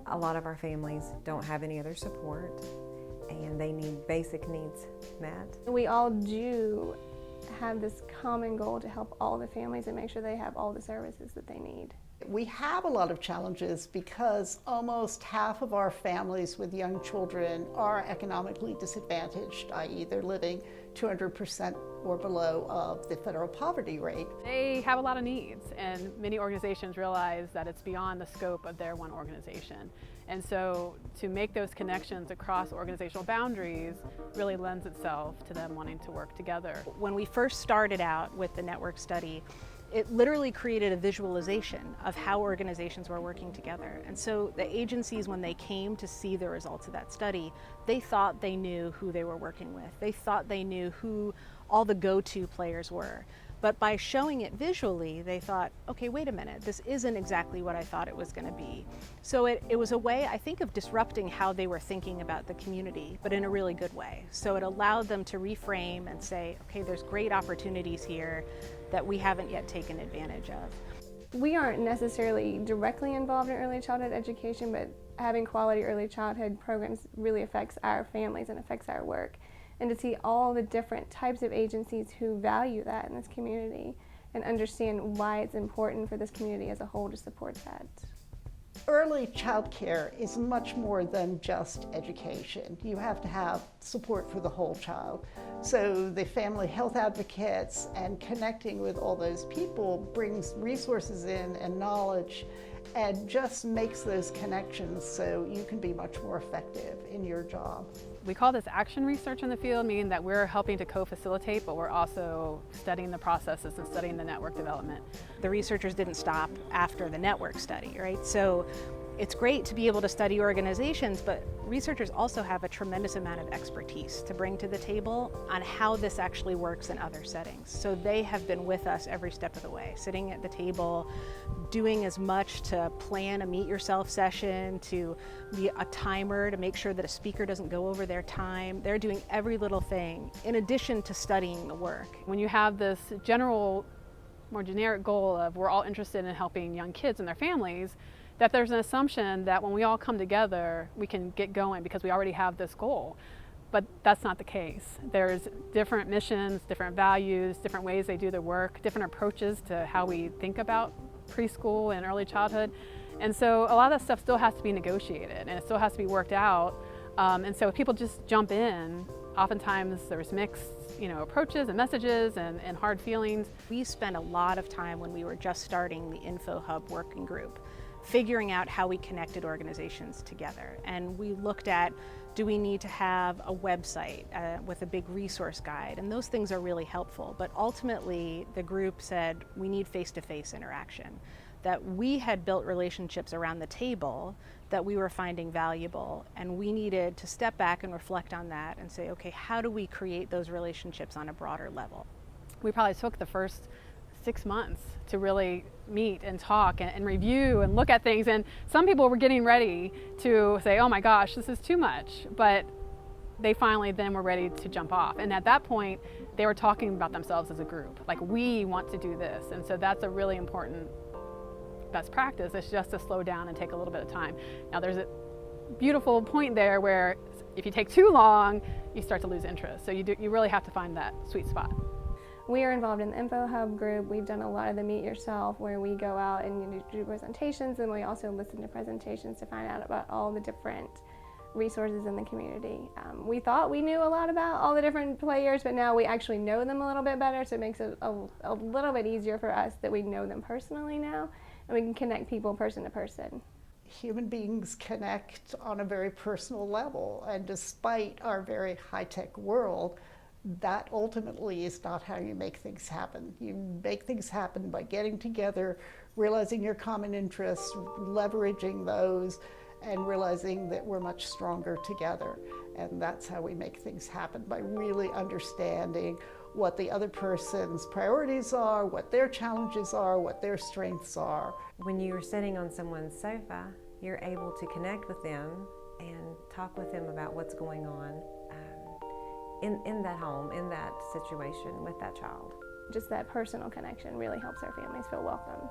A lot of our families don't have any other support, and they need basic needs met. We all do have this common goal to help all the families and make sure they have all the services that they need. We have a lot of challenges because almost half of our families with young children are economically disadvantaged, i.e. they're living 200% or below of the federal poverty rate. They have a lot of needs, and many organizations realize that it's beyond the scope of their one organization. And so to make those connections across organizational boundaries really lends itself to them wanting to work together. When we first started out with the network study, it literally created a visualization of how organizations were working together. And so the agencies, when they came to see the results of that study, they thought they knew who they were working with. They thought they knew who all the go-to players were. But by showing it visually, they thought, okay, wait a minute, this isn't exactly what I thought it was going to be. So it was a way, I think, of disrupting how they were thinking about the community, but in a really good way. So it allowed them to reframe and say, okay, there's great opportunities here that we haven't yet taken advantage of. We aren't necessarily directly involved in early childhood education, but having quality early childhood programs really affects our families and affects our work. And to see all the different types of agencies who value that in this community and understand why it's important for this community as a whole to support that. Early child care is much more than just education. You have to have support for the whole child. So the family health advocates and connecting with all those people brings resources in and knowledge and just makes those connections so you can be much more effective in your job. We call this action research in the field, meaning that we're helping to co-facilitate, but we're also studying the processes and studying the network development. The researchers didn't stop after the network study, right? So it's great to be able to study organizations, but researchers also have a tremendous amount of expertise to bring to the table on how this actually works in other settings. So they have been with us every step of the way, sitting at the table, doing as much to plan a meet yourself session, to be a timer to make sure that a speaker doesn't go over their time. They're doing every little thing in addition to studying the work. When you have this general, more generic goal of we're all interested in helping young kids and their families, that there's an assumption that when we all come together, we can get going because we already have this goal. But that's not the case. There's different missions, different values, different ways they do their work, different approaches to how we think about preschool and early childhood. And so a lot of that stuff still has to be negotiated and it still has to be worked out. And so if people just jump in, oftentimes there's mixed approaches and messages and hard feelings. We spent a lot of time when we were just starting the Info Hub working group figuring out how we connected organizations together. And we looked at, do we need to have a website with a big resource guide? And those things are really helpful. But ultimately, the group said we need face-to-face interaction, that we had built relationships around the table that we were finding valuable, and we needed to step back and reflect on that and say, okay, how do we create those relationships on a broader level? We probably took the first 6 months to really meet and talk and review and look at things, and some people were getting ready to say, oh my gosh, this is too much, but they finally then were ready to jump off. And at that point, they were talking about themselves as a group, like, we want to do this. And so that's a really important best practice, is just to slow down and take a little bit of time. Now there's a beautiful point there where if you take too long, you start to lose interest. So you really have to find that sweet spot. We are involved in the Info Hub group. We've done a lot of the Meet Yourself where we go out and do presentations, and we also listen to presentations to find out about all the different resources in the community. We thought we knew a lot about all the different players, but now we actually know them a little bit better, so it makes it a little bit easier for us that we know them personally now, and we can connect people person to person. Human beings connect on a very personal level, and despite our very high-tech world, that ultimately is not how you make things happen. You make things happen by getting together, realizing your common interests, leveraging those, and realizing that we're much stronger together. And that's how we make things happen, by really understanding what the other person's priorities are, what their challenges are, what their strengths are. When you're sitting on someone's sofa, you're able to connect with them and talk with them about what's going on in that home, in that situation with that child. Just that personal connection really helps our families feel welcomed.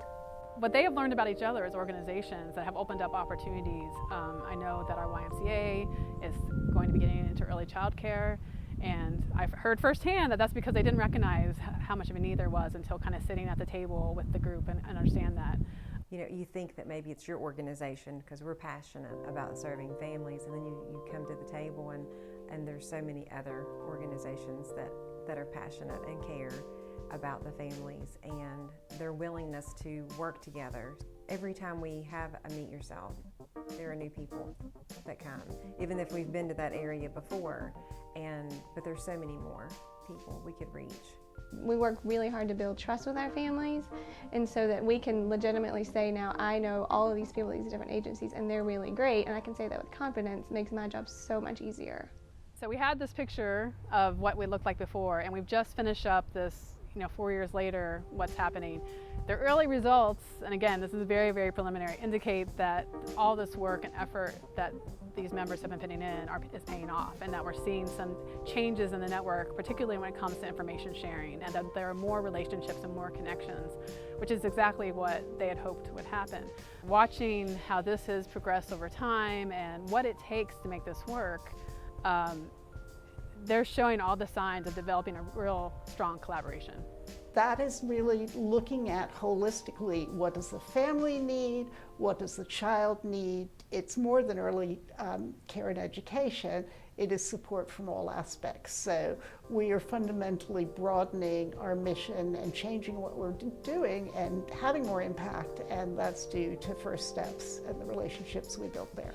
what they have learned about each other as organizations that have opened up opportunities. I know that our YMCA is going to be getting into early child care, and I've heard firsthand that that's because they didn't recognize how much of a need there was until kind of sitting at the table with the group and understand that. You know, you think that maybe it's your organization because we're passionate about serving families, and then you come to the table and there's so many other organizations that are passionate and care about the families and their willingness to work together. Every time we have a Meet Yourself, there are new people that come, even if we've been to that area before, but there's so many more people we could reach. We work really hard to build trust with our families, and so that we can legitimately say, now I know all of these people, these different agencies, and they're really great, and I can say that with confidence. Makes my job so much easier. So we had this picture of what we looked like before, and we've just finished up this, 4 years later, what's happening. The early results, and again, this is very, very preliminary, indicate that all this work and effort that these members have been putting in is paying off, and that we're seeing some changes in the network, particularly when it comes to information sharing, and that there are more relationships and more connections, which is exactly what they had hoped would happen. Watching how this has progressed over time and what it takes to make this work, they're showing all the signs of developing a real strong collaboration. That is really looking at holistically, what does the family need, what does the child need. It's more than early care and education, it is support from all aspects. So we are fundamentally broadening our mission and changing what we're doing and having more impact, and that's due to first steps and the relationships we built there.